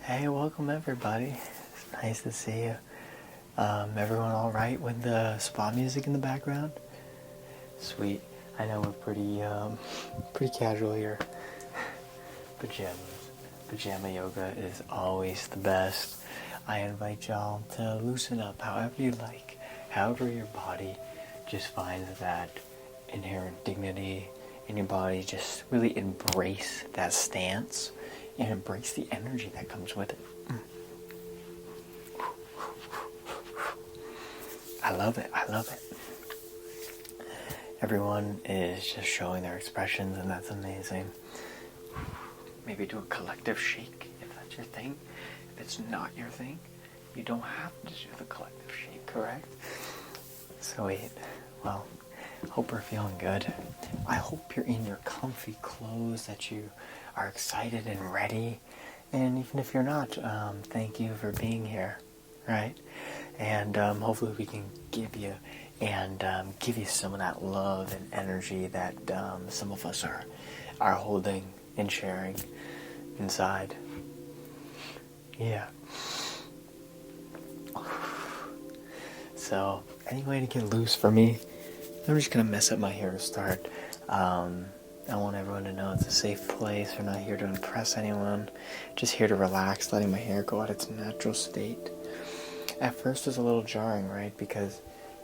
Hey, welcome everybody. It's nice to see you. Everyone all right with the spa music in the background? Sweet. I know we're pretty casual here. Pajamas. Pajama yoga is always the best. I invite y'all to loosen up however you like, however your body just finds that inherent dignity in your body. Just really embrace that stance and embrace the energy that comes with it. I love it. Everyone is just showing their expressions, and that's amazing. Maybe do a collective shake if that's your thing. If it's not your thing, you don't have to do the collective shake, correct? Sweet. Well, hope we're feeling good. I hope you're in your comfy clothes, that you are excited and ready. And even if you're not, thank you for being here, right? And hopefully we can give you some of that love and energy that some of us are holding and sharing inside. Yeah. So, any way to get loose for me? I'm just gonna mess up my hair to start. I want everyone to know it's a safe place. We're not here to impress anyone. Just here to relax, letting my hair go at its natural state. At first it's a little jarring, right? Because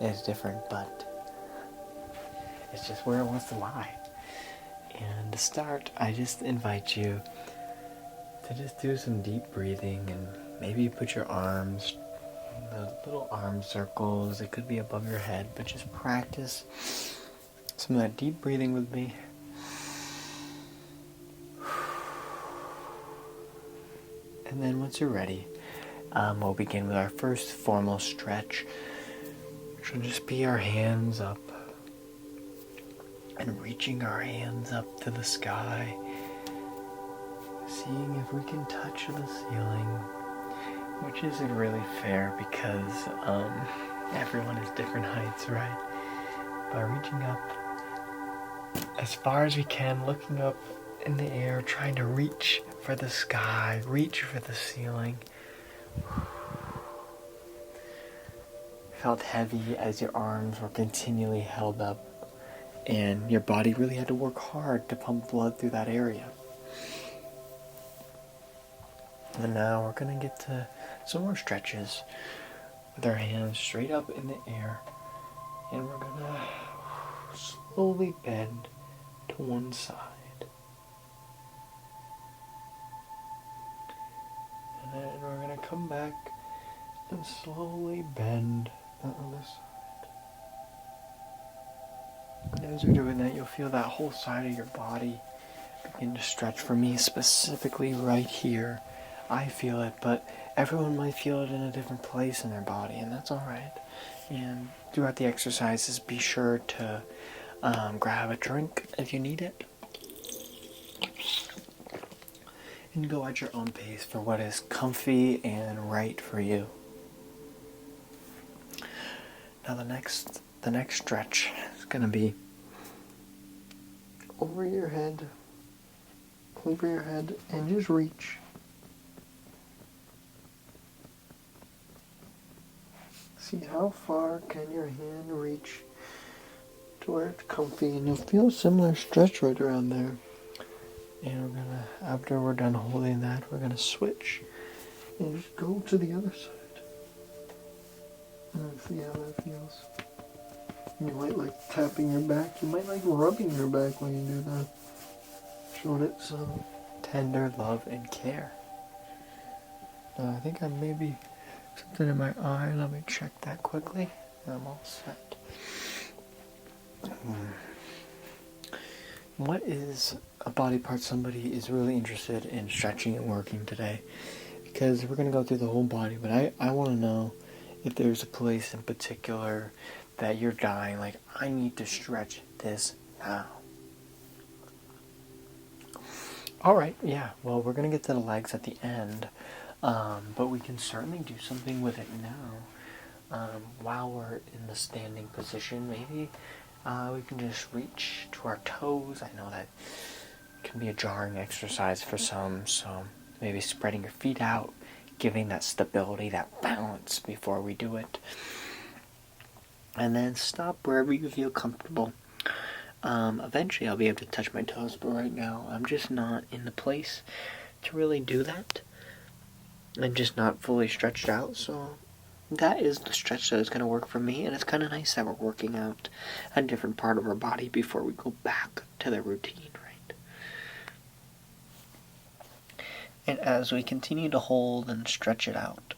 it's different, but it's just where it wants to lie. And to start, I just invite you to just do some deep breathing, and maybe put your arms, the little arm circles, it could be above your head, but just practice some of that deep breathing with me. And then once you're ready, we'll begin with our first formal stretch, which will just be our hands up and reaching our hands up to the sky, seeing if we can touch the ceiling, which isn't really fair because everyone is different heights, right? By reaching up as far as we can, looking up in the air, trying to reach for the sky, reach for the ceiling. Felt heavy as your arms were continually held up and your body really had to work hard to pump blood through that area. And now we're going to get to some more stretches with our hands straight up in the air, and we're going to slowly bend to one side. And then we're going to come back and slowly bend the other side. And as you're doing that, you'll feel that whole side of your body begin to stretch. For me, specifically right here, I feel it, but everyone might feel it in a different place in their body, and that's alright. And throughout the exercises, be sure to grab a drink if you need it, and go at your own pace for what is comfy and right for you. Now the next stretch is going to be over your head, and just reach. See how far can your hand reach to where it's comfy, and you'll feel a similar stretch right around there. And after we're done holding that, we're gonna switch and just go to the other side. And see how that feels. You might like tapping your back. You might like rubbing your back when you do that. Showing it some tender love and care. Now I think I maybe something in my eye. Let me check that quickly. I'm all set. What is a body part somebody is really interested in stretching and working today? Because we're going to go through the whole body, but I want to know if there's a place in particular that you're dying, like, I need to stretch this now. Alright, yeah, well, we're going to get to the legs at the end, but we can certainly do something with it now. While we're in the standing position, maybe we can just reach to our toes. I know that can be a jarring exercise for some, so maybe spreading your feet out, giving that stability, that balance before we do it. And then stop wherever you feel comfortable. Eventually I'll be able to touch my toes, but right now I'm just not in the place to really do that. I'm just not fully stretched out, so that is the stretch that is going to work for me, and it's kind of nice that we're working out a different part of our body before we go back to the routine, right? And as we continue to hold and stretch it out,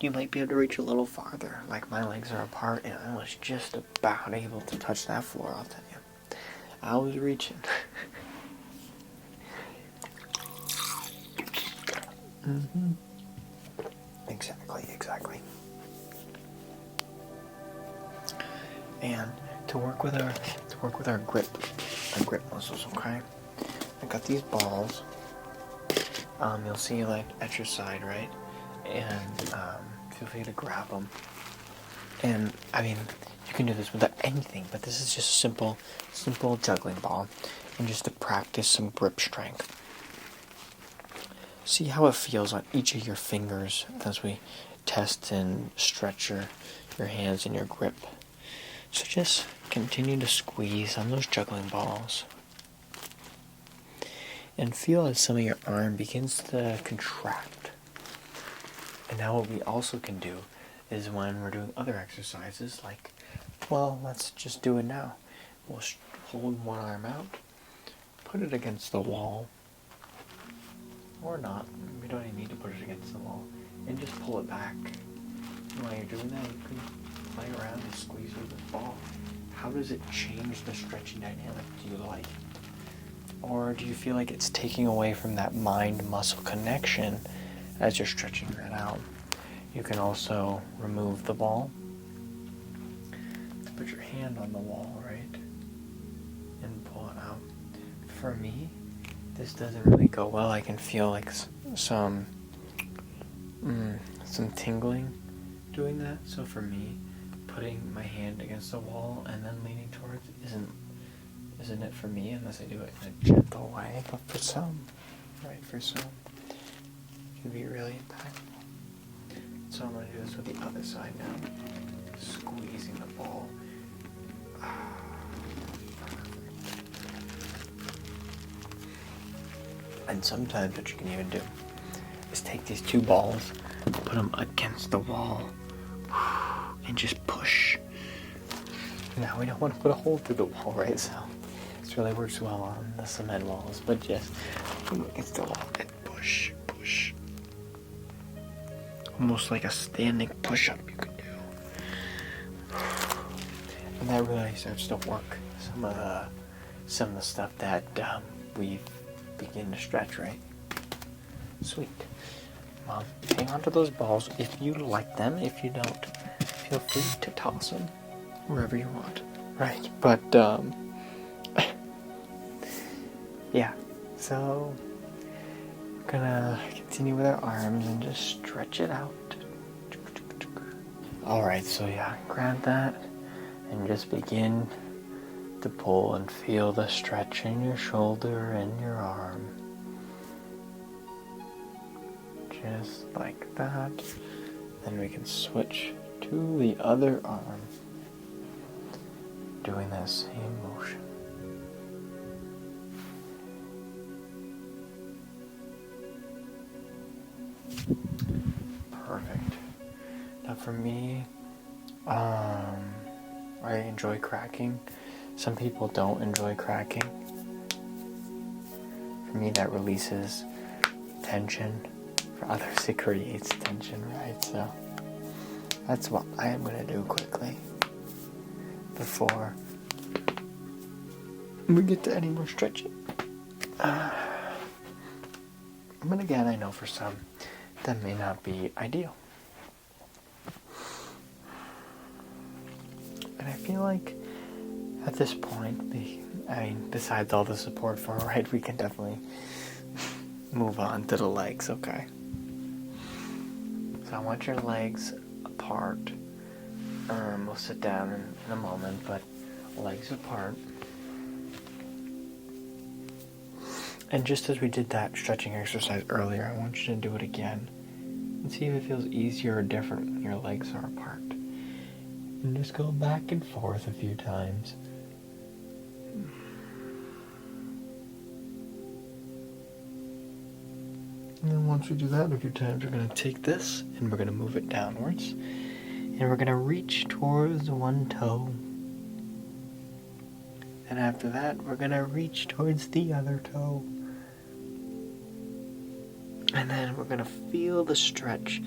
you might be able to reach a little farther. Like my legs are apart, and I was just about able to touch that floor, I'll tell you. I was reaching. Mm-hmm. Exactly. And to work with our grip muscles, okay? I got these balls. You'll see like at your side, right? And feel free to grab them. And I mean, you can do this without anything, but this is just a simple juggling ball, and just to practice some grip strength. See how it feels on each of your fingers as we test and stretch your hands and your grip. So just continue to squeeze on those juggling balls. And feel as some of your arm begins to contract. And now what we also can do is when we're doing other exercises, like, well, let's just do it now. We'll hold one arm out, put it against the wall, or not. We don't even need to put it against the wall, and just pull it back. And while you're doing that, you can play around and squeeze with the ball. How does it change the stretching dynamic? Do you like it? Or do you feel like it's taking away from that mind-muscle connection as you're stretching that out? You can also remove the ball. Put your hand on the wall, right? And pull it out. For me, this doesn't really go well. I can feel like some tingling doing that. So for me, putting my hand against the wall and then leaning towards isn't it for me unless I do it in a gentle way. But for some, it can be really impactful. So I'm going to do this with the other side now. Squeezing the ball. And sometimes what you can even do is take these two balls, put them against the wall, and just push. Now we don't want to put a hole through the wall, right? So this really works well on the cement walls, but just put them against the wall and push. Almost like a standing push-up you could do. And that really starts to work some of the stuff that we begin to stretch, right? Sweet. Well, hang on to those balls if you like them. If you don't, feel free to toss them wherever you want. Right, but yeah. So we're gonna continue with our arms and just stretch it out. Alright, so yeah, grab that and just begin to pull and feel the stretch in your shoulder and your arm. Just like that. Then we can switch to the other arm, doing that same motion. Perfect. Now for me, I enjoy cracking. Some people don't enjoy cracking. For me, that releases tension. For others, it creates tension, right? So that's what I am going to do quickly before we get to any more stretching. But again, I know for some that may not be ideal. And I feel like at this point, besides all the support for our right, we can definitely move on to the legs, okay? So I want your legs apart. We'll sit down in a moment, but legs apart. And just as we did that stretching exercise earlier, I want you to do it again. And see if it feels easier or different when your legs are apart. And just go back and forth a few times. And then once we do that a few times, we're going to take this and we're going to move it downwards. And we're going to reach towards one toe. And after that, we're going to reach towards the other toe. And then we're going to feel the stretch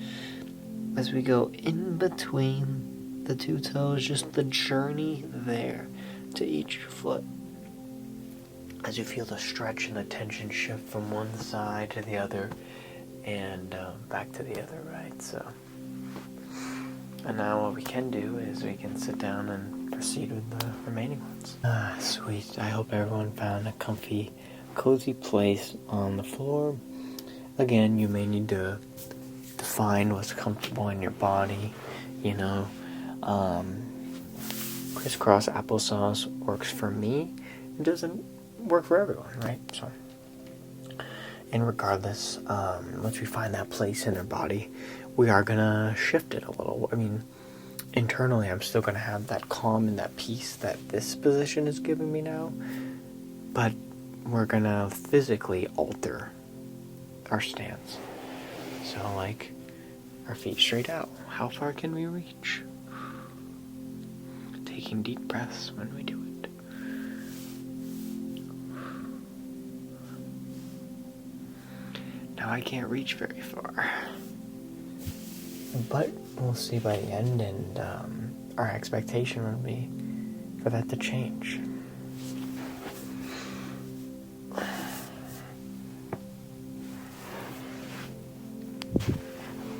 as we go in between the two toes, just the journey there to each foot. As you feel the stretch and the tension shift from one side to the other and back to the other, right? So, and now what we can do is we can sit down and proceed with the remaining ones. Sweet. I hope everyone found a comfy, cozy place on the floor. Again, you may need to define what's comfortable in your body, you know. Crisscross applesauce works for me. It doesn't work for everyone, right? So, and regardless, once we find that place in our body, we are gonna shift it a little. I mean, internally, I'm still gonna have that calm and that peace that this position is giving me now, but we're gonna physically alter our stance. So, like, our feet straight out. How far can we reach? Taking deep breaths when we do it. Now I can't reach very far, but we'll see by the end, and our expectation will be for that to change.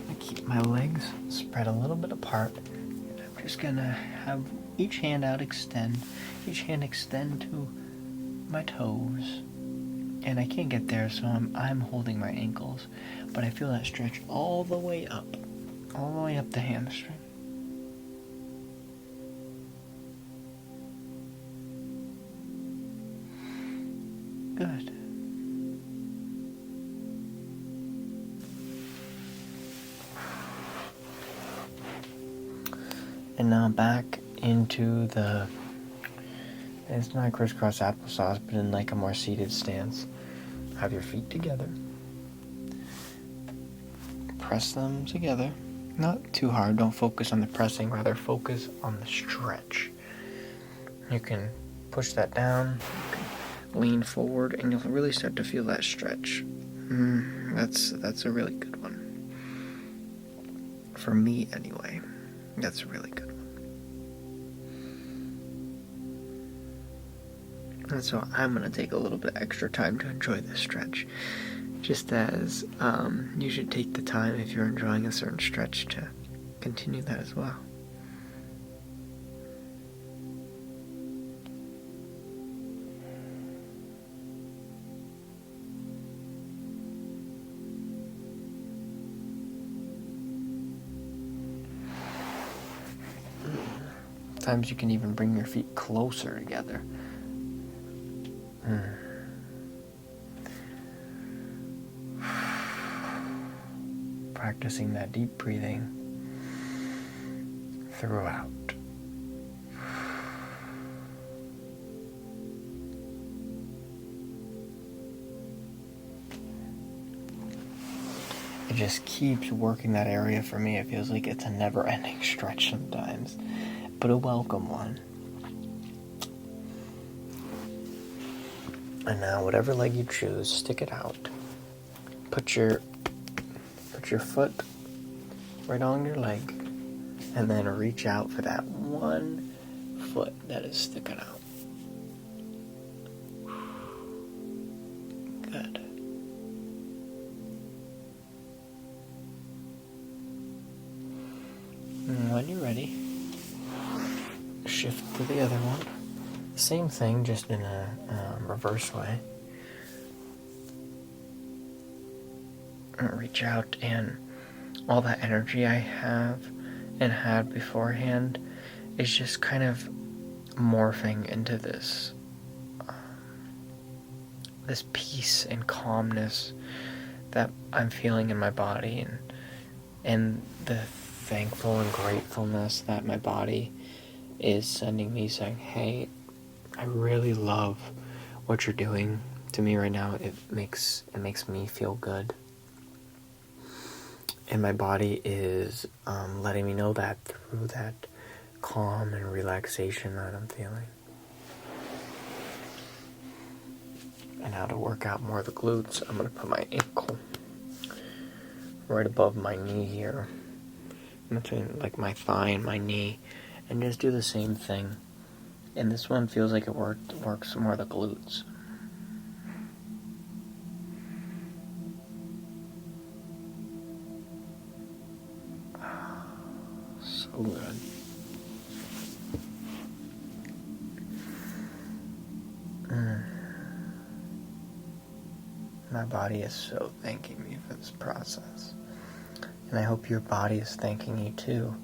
I keep my legs spread a little bit apart, and I'm just gonna have each hand out, extend to my toes. And I can't get there, so I'm holding my ankles, but I feel that stretch all the way up the hamstring. Good. And now back into it's not crisscross applesauce, but in like a more seated stance. Have your feet together. Press them together. Not too hard, don't focus on the pressing, rather focus on the stretch. You can push that down, you can lean forward, and you'll really start to feel that stretch. That's a really good one. For me, anyway, that's a really good one. And so I'm going to take a little bit extra time to enjoy this stretch. Just as you should take the time, if you're enjoying a certain stretch, to continue that as well. Sometimes you can even bring your feet closer together. Practicing that deep breathing throughout. It just keeps working that area for me. It feels like it's a never-ending stretch sometimes, but a welcome one. And now, whatever leg you choose, stick it out. Put your foot right on your leg, and then reach out for that one foot that is sticking out. Good. And when you're ready, shift to the other one. Same thing, just in a reverse way. Reach out, and all that energy I have and had beforehand is just kind of morphing into this this peace and calmness that I'm feeling in my body, and the thankful and gratefulness that my body is sending me, saying, hey, I really love what you're doing to me right now. It makes me feel good. And my body is letting me know that through that calm and relaxation that I'm feeling. And now to work out more of the glutes, I'm going to put my ankle right above my knee here, between like my thigh and my knee, and just do the same thing. And this one feels like it works more of the glutes. So good. My body is so thanking me for this process. And I hope your body is thanking you too.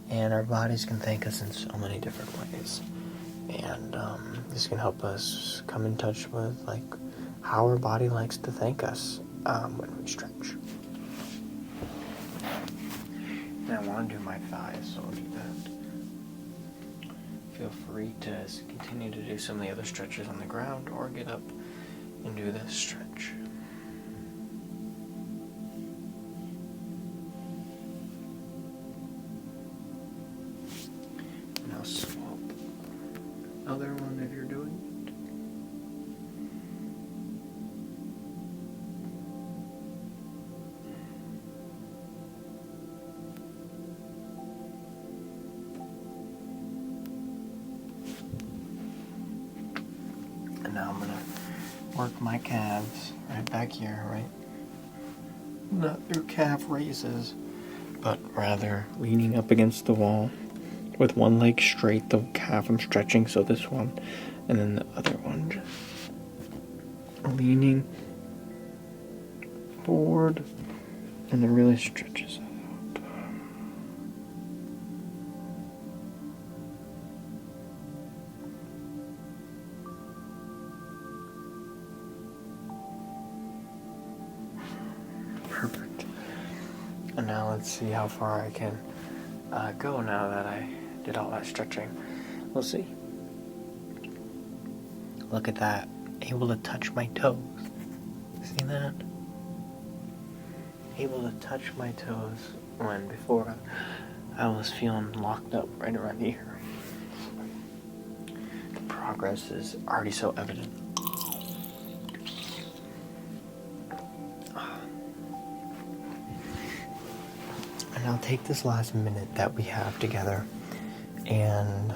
And our bodies can thank us in so many different ways. And this can help us come in touch with like how our body likes to thank us when we stretch. And I want to do my thighs, so I'll do that. Feel free to continue to do some of the other stretches on the ground or get up and do this stretch. Now swap other one if you're doing it. And now I'm going to work my calves right back here, right? Not through calf raises, but rather leaning up against the wall with one leg straight, the calf I'm stretching, so this one, and then the other one just leaning forward, and it really stretches out. Perfect. And now let's see how far I can go now that I did all that stretching. We'll see. Look at that. Able to touch my toes. See that? Able to touch my toes when before I was feeling locked up right around here. The progress is already so evident. And I'll take this last minute that we have together and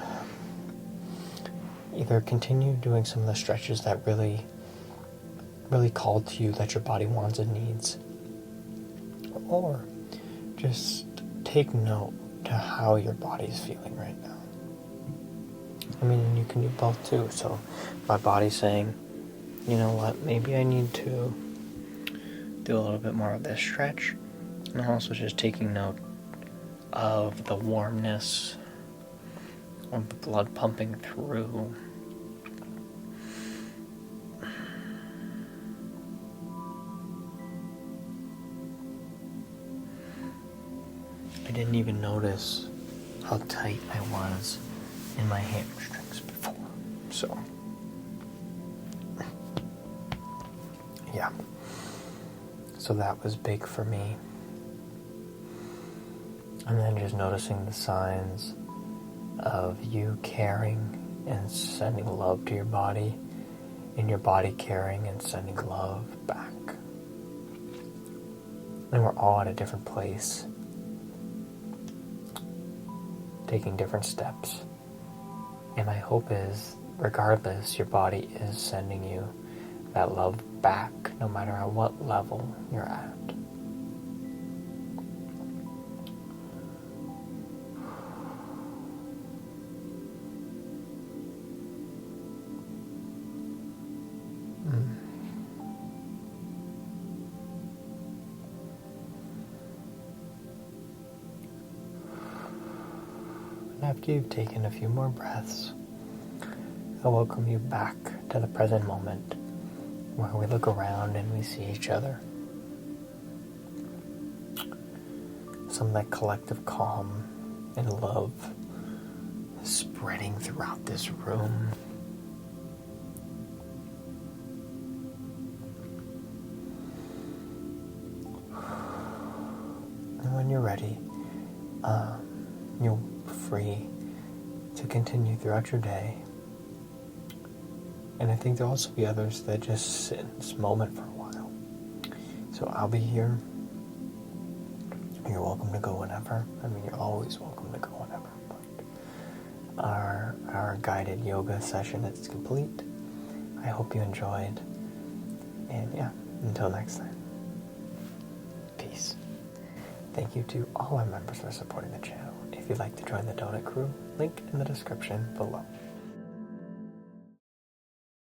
either continue doing some of the stretches that really call to you, that your body wants and needs, or just take note to how your body's feeling right now. I mean, you can do both too. So my body's saying, you know what, maybe I need to do a little bit more of this stretch. And I'm also just taking note of the warmness of the blood pumping through. I didn't even notice how tight I was in my hamstrings before. So, yeah. So that was big for me. And then just noticing the signs of you caring and sending love to your body, and your body caring and sending love back. And we're all at a different place, taking different steps. And my hope is, regardless, your body is sending you that love back, no matter at what level you're at. After you've taken a few more breaths, I welcome you back to the present moment, where we look around and we see each other. Some of that collective calm and love spreading throughout this room. And when you're ready, you're free to continue throughout your day. And I think there'll also be others that just sit in this moment for a while. So I'll be here. You're welcome to go whenever. I mean, you're always welcome to go whenever. But our guided yoga session is complete. I hope you enjoyed. And yeah, until next time. Peace. Thank you to all our members for supporting the channel. If you'd like to join the Donut Crew, link in the description below.